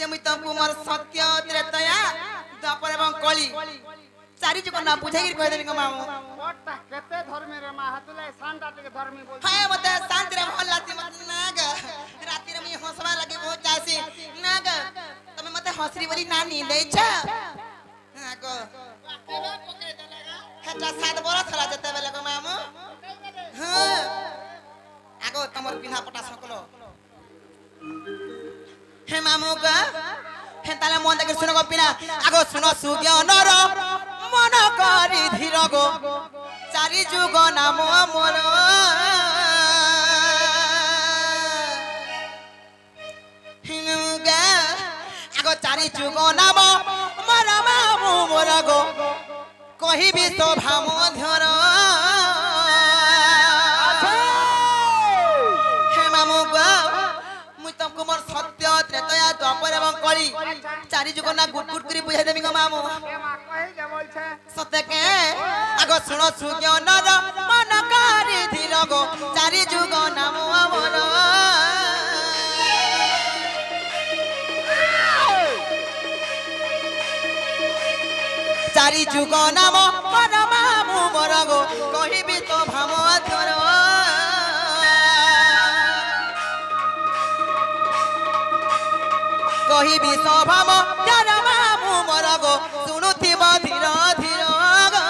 যে মুই তমকু মোর সত্য ত্রেতয়া দ্বাপর এবং কলি চারি যুগ না বুঝাই কই দেবি গো মামু ওটা কেতে ধর্মী রে মা হাতুলে শান্তা টিকে ধর্মী বল হায় মতে শান্তি রে ভাল লাগি মতে না গা রাতি রে মুই হসবা লাগি বহুত চাসি না গা তুমি মতে হসরি বলি না নি দেইছ হ্যাঁ গো হেটা 7 বরস হলা যেতে বেলে গো মামু হ্যাঁ আগো তোমার পিনা পটা সকল হে মামু গা হে তালে মন দেখে শুনো গো পিনা আগো শুনো সুজ্ঞানর মন করি ধীর গো চারি যুগ নাম মোর হিনুগা আগো চারি যুগ নাম মোর মামু মোর গো কহিবি শোভা মধুর হে মামু গো মুই তমকু মোর সত্য ত্রেতয়া দ্বাপর এবং কলি চারি যুগ না গুট গুট করে বুঝাই দেবি গো মামু এ মা কই যে বলছে সত্যকে আগো শুনো সুজ্ঞানর মন করি ধীর গো চারি যুগ নাম মোর চারি যুগ নাম মোর মামু মোর গো কহিবি তো ভাম ধর কহিবি স্বভাব যার মামু মোর গো শুনুথিব ধীর ধীর গো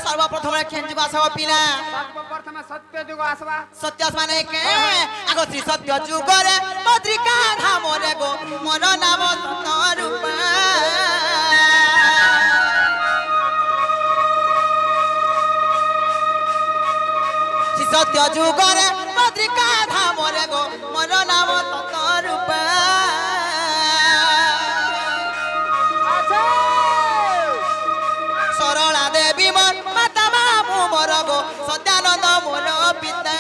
সর্বপ্রথমে কেন যুগ আসব পিলা সর্বপ্রথমে সত্য যুগ আসবা সত্য মানে কে আগো শ্রী সত্য যুগরে মদ্রিকা ধামরে গো মোর নাম সত্যরূপা শ্রী সত্য যুগরে মদ্রিকা ধামরে গো মোর নাম সত্যরূপা সরলা দেবী মোর মাতা মামু মোর গো সত্যানন্দ মোর পিতা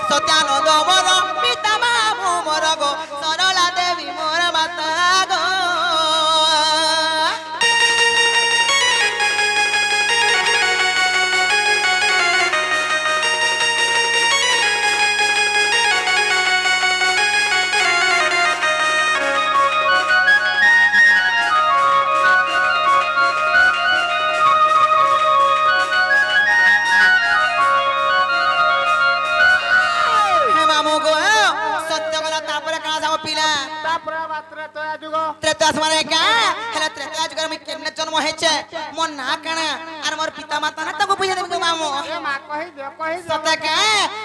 সত্যানন্দ মোর পিতা মামু মোর গো সরলা দেবী মোর মাতা গো जन्म मोर ना काना और मोर पिता माता ना तको बुझे देबो मामू ए मा कहि दे सते के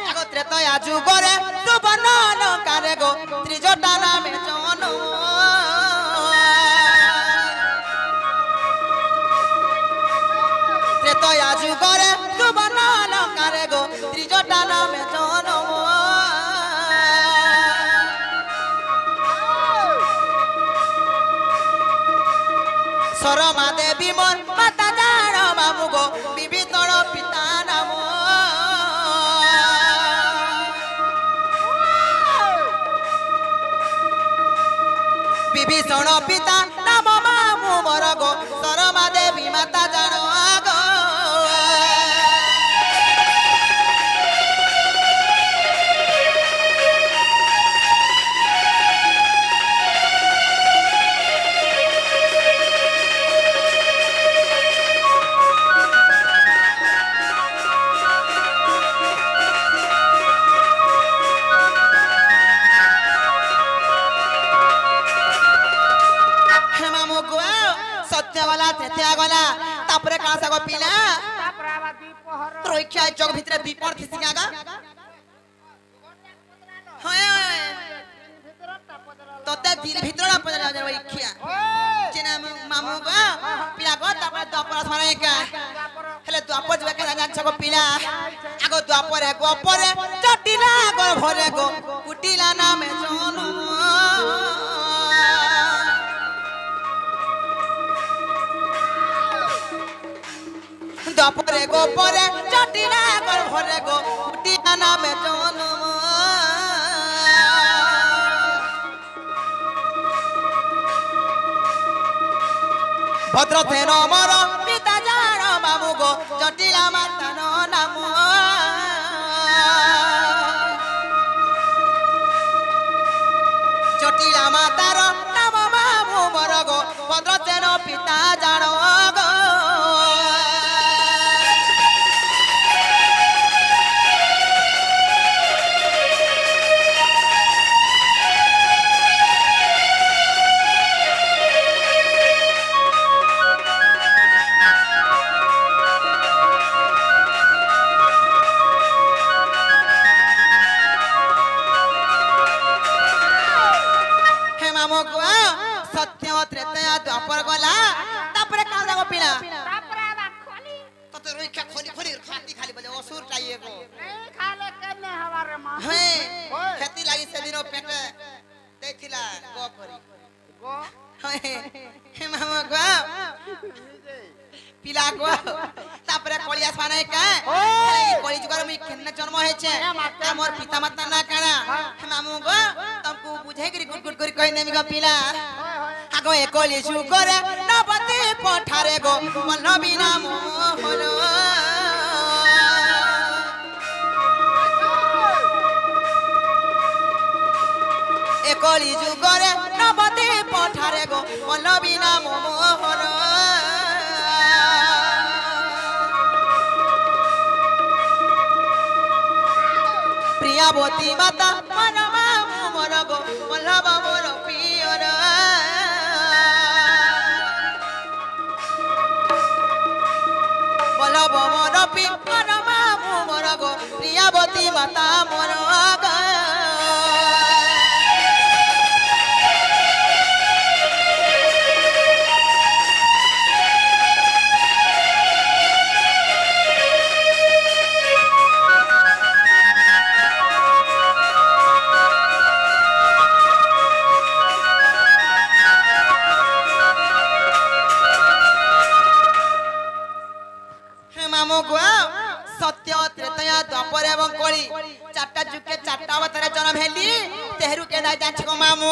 आगो त्रेतया जुगरे सुबर्ण अलंकारे गो त्रिजटा नामे जन त्रेतया जुगरे सुबर्ण अलंकारे गो त्रिजटा नामे जन सरमा देवी मोर माता जान मामू गो विभीषण पिता नाम विभीषण पिता नाम मामू मोर गो सरमा देवी माता जान गो तापरे कहां से गो पिला तापरा बादी पहर रोइखा जग भितरे दीपर थिसी गागा होय तोते दिल भितर ना पजरा जा रोइखिया जेना मामू गो पिला गो तापर द्वापर माने का हेले द्वापर जबे का जान छगो पिला आगो द्वापर गोपरे चट গো পরে জটিলা গর্ভরে গো উঠিয়া নামে জন্ম ভদ্রথে নমর পিতা জান মামু গো জটিলা মাতার নাম জটিলা মাতার নাম মামু মর গো ভদ্রথে পিতা জান গো सत्य त्रेतया द्वापर गला तापरे कांदा गो पिला तापरे बा खोली तो तो रोई क्या खोली खोली खाती खाली बजे असुर चाहिए को नहीं खाले केने हवारे मां हे खेती लागी से दिनो पेट देखिला गो करी गो हे मामा गो पिला गो तापरे कलिया साने का कली जुगर में केने जन्म हेछे मोर पिता माता ना काना हे मामू गो तुमको बुझे गिरी गुड गुड करी कहने में गो पिला आगो एकली सुगरे नबती पठारे गो मल्लबी नाम होलो एकली सुगरे नबती पठारे गो मल्लबी नाम होलो प्रियावती माता मन मामू मोर गो मल्लबा मोर पियर मोरपी मन मामू मोर गो प्रियावती माता मोर गो सत्य त्रेतया द्वापर एवं कली चारटा जुगे चारटा अवतारे जन्म हेली तेहरू के दाई जाछ गो मामू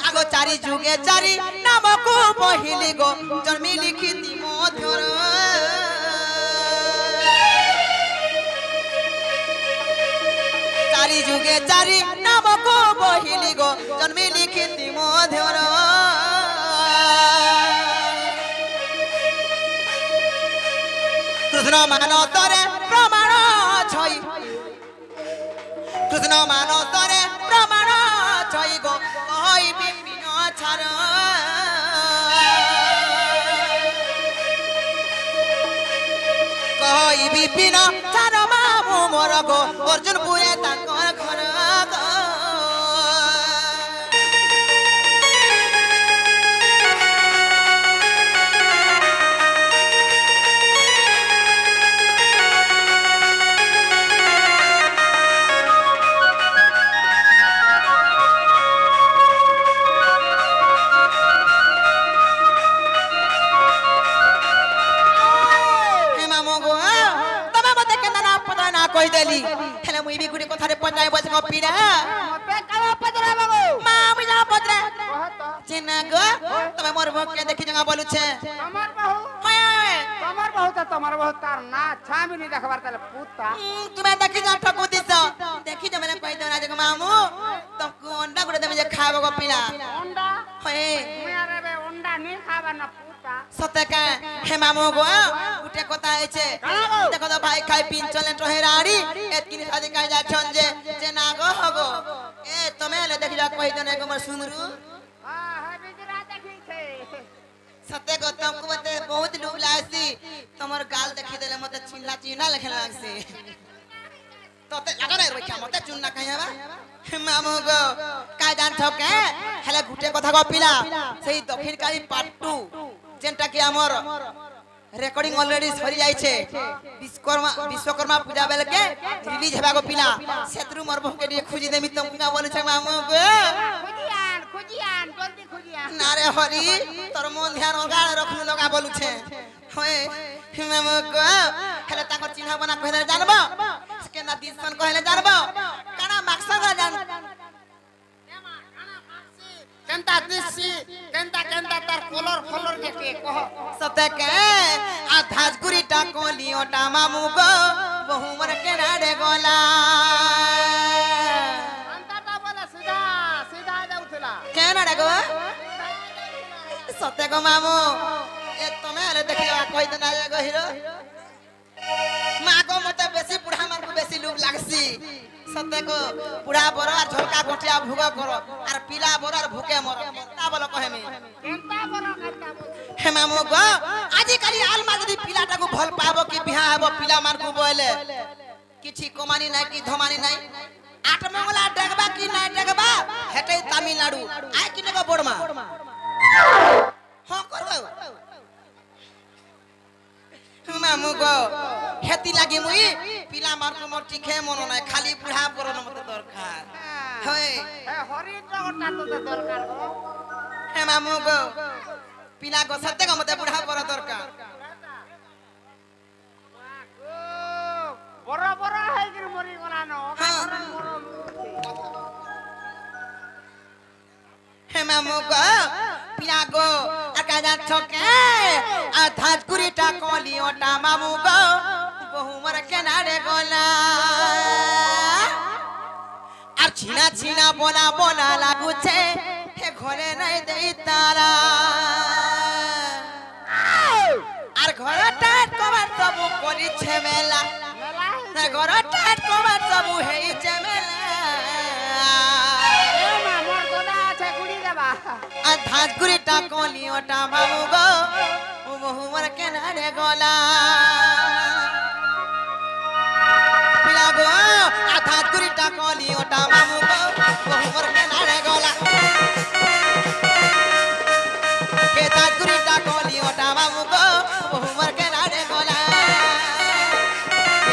आगो चारि जुगे चारि नाम को पहिली गो जन्मी लिखिति मधुर चारि जुगे चारि नाम को पहिली गो जन्मी लिखिति मधुर कृष्ण मानसरे प्रमाण छई कृष्ण मानसरे प्रमाण छई गो कहि विपिन छार कहि विपिन छार मामू मोर गो अर्जुन पुरे ताकर घर गो कहि देली हेले मुई भी गुडी कथारे पजाय बस को पीरा मते कावा पदरा बाबू मां मुजा पदरा कहत जेना गो तमे मोर भक्के देखि जंगा बोलु छे तमर बहु होय तमर बहु तार ना छामी नि देखबार तले पुता तुमे देखि जा ठकु दिस देखि जे मैंने कहि देना जग मामू तुमको अंडा गुडे देबे जे खाबो को पीरा अंडा होय मुयारे बे अंडा नि खाबा ना पुता सतका हे मामू गो गुटे कथा हेछे देखो तो भाई खाई पिन चले तो हेराड़ी एतकिन शादी काई जा छन जे ना गो हगो ए तमे ले देखि जा कहि देना को मोर सुनरू हां है बिजरा देखि छे सते को तुमको मते बहुत लुभ लासी तमर गाल देखि देले मते चिन्ना चिन्ना लखे लागसी तते लागा रे रखा मते चुन्ना कहि हबा मामू गो का जान ठके हेले गुटे कथा को पिला सेही दक्षिण काली पार्ट 2 जेंटा कि हमर रेकॉर्डिंग ऑलरेडी सरी जाय छे विश्वकर्मा पूजा बेल के रिलीज हेबा को पिला सेत्रु मरबो के लिए खुजी देमी तुमका बोले छ मामू गो खुजियान जल्दी खुजियान नारे हरी तोर मन ध्यान ओगाळ रखनु लगा बोलु छे होय मामू को हेले ताको चिन्ह बना कहले जानबो केना दिसन कहले जानबो काना माक्सा जान केंता दिसी केंता केंता तार कलर के कह सते के आ धाजगुरी टा कोलियो टा मामू को बहुमर के नाडे गोला अंताटा बोले सीधा जाउथला के नाडे गो सते को मामू ए तमे हले देखिया कहि देना जागो हिरो मागो मते बेसी बुढ़ा मार को बेसी लूप लागसी सते को बुढ़ा बरो और झलका गोटिया भुगा करो और पीला बरो और भूखे मरो केता बोलो कहे में केंता बोलो हे मामू गो आजि काली आलमा जदी पीलाटा को भल पाबो कि बिहा हेबो पीला मार को बोले किछि कमानी नै कि धमानी नै आठ मंगला डगबा कि नै डगबा हेतै तमिलनाडु आइ किने को बोडमा हां करबो मामू गो खेती लागी मुई पीला मार को मोर टिखे मनो नै खाली बुढ़ा बरो न मते दरकार होय ए हरिद्र गोटा तो दरकार गो हे मामू गो पीला गो सत्य को मते बुढ़ा बरो दरकार बड़ा है कि मरी गला न हे मामू गो पीला गो आका छके आ धाजगुरी टा कोलियो टा मामू गो बहुमर के नाडे गोला আর ছিনা ছিনা বোনা বোনা লাগুছে হে ঘরে নাই দেই তারা আর ঘর টাট কবার সবু করিছে মেলা না ঘর টাট কবার সবু হেইছে মেলা এ মা মোর গোদা আছে গুড়ি দেবা আর ধাজগুড়িটা কলিওটা মামু গো ও বহুমর কেনারে গলা পিলা গো আর ধাজগুড়িটা কলিওটা মামু গো বহুমর কেনারে গলা কে ধাজগুড়িটা কলিওটা মামু গো বহুমর কেনারে গলা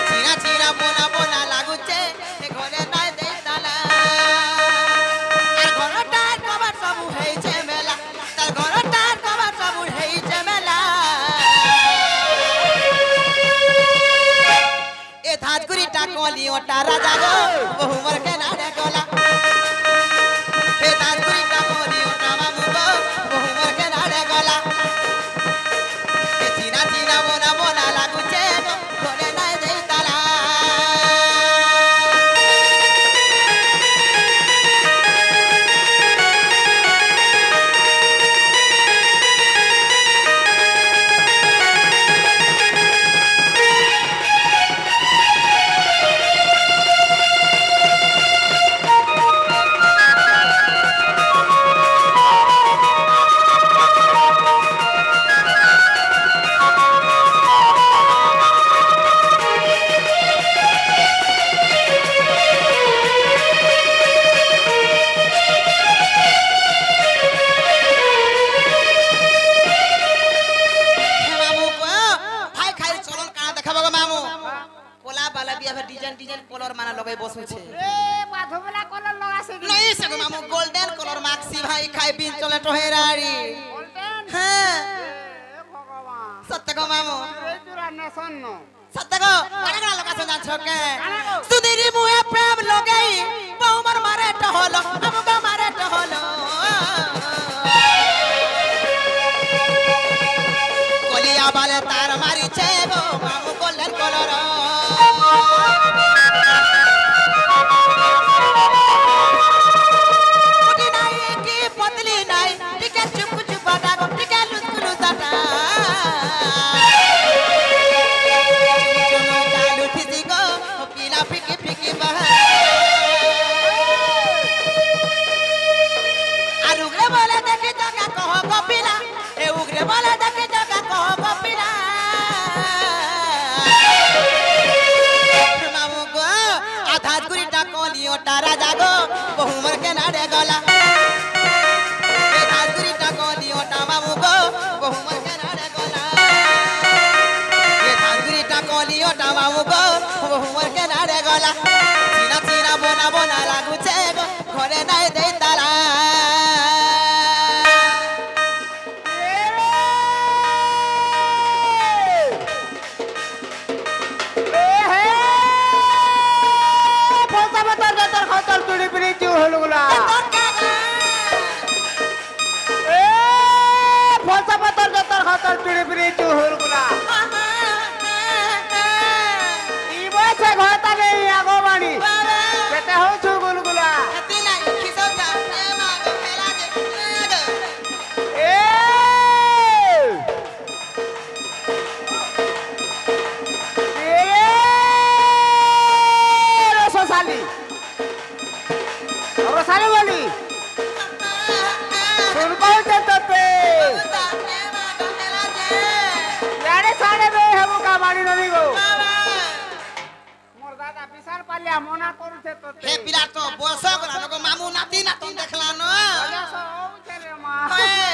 চিনা চিনা বোনা বোনা লাগুছে এ ঘরে নাই দেই তালা আর ঘরটার কবার সবু হেইছে মেলা তার ঘরটার কবার সবু হেইছে মেলা এ ধাজগুড়িটা কলিওটা রাজা গো বহুমর কেনারে গলা এ ধাজগুড়িটা কলিওটা মামু গো বহুমর কেনারে গলা এ চিনা চিনা বোনা বোনা লাগুছে গো ঘরে নাই দেই তালা डिजाइन कलर माना लगाई बसुछे ए माधवला कलर लगासे नहीं सगो मामू गोल्डन कलर माक्सी भाई खाई बिन चले टहेरारी गोल्डन हां ए भगवान सत्य को मामू ए जुरा नसन न सत्य को कड़गड़ा लगासो जान छके सुधीरी मुए प्रेम लगाई बहुमर मारे टहलो अमुका मारे टहलो कोलिया बाले तार मारी छे गो मामू गोल्डन कलर राजा गो बहुमर के नाडे गला ए धाजगुरीटा कलियोटा मामू गो बहुमर के नाडे गला ए धाजगुरीटा कलियोटा मामू गो बहुमर के नाडे गला चिना चिना बोना बोना लागुछे गो घरे नाइ देई ताला চুহুলগুলা ই বসে ঘরটা নেই আগো বাণী কেতে হচ্ছে গুলগুলা হাতি নাই খিসৌটা এ মা গো খেলা যে এ রসালি রসালি বলি सुन कहते तपे यारे साड़े बे हेबु का बाड़ी नदी गो मोर दादा विशाल पालिया मना करूथे तते हे पिला तो बस गला नको मामू नाती नातन देखला न बजा सो औ छले मा हे